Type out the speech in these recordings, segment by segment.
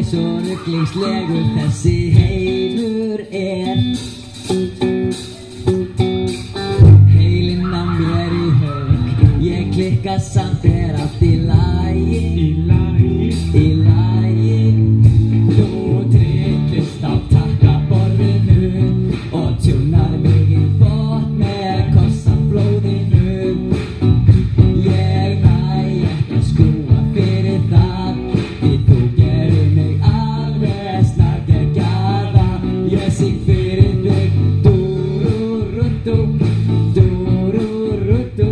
svo ruglingslegur þessi heimur Heilinn á mér í högg, ég klikka samt allt í lagi Þú tryllist á takkaborðinu og tjúnar mig í botn með kossaflóðinu Ég næ ekki að skrúa fyrir það því þú gerir mig alveg snargeggjaða Ég syng fyrir þig dúrúrúdú dúrúrúdú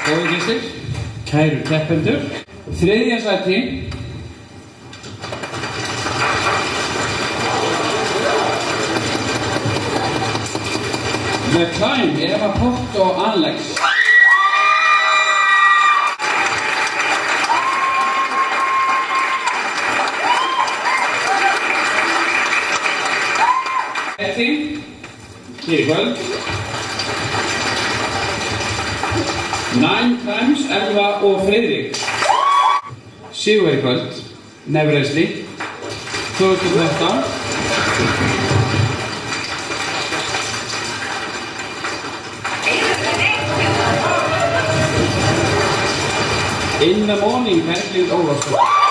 Góðir gestir, kæru keppendur, þriðja sæti The Climb, Eva Pott og Alex Sæti hér í kvöld Nine Climbs, Elva og Friðrik Sigur í kvöld Nefræsli 2013 In the Morning, Berglind Ólafsson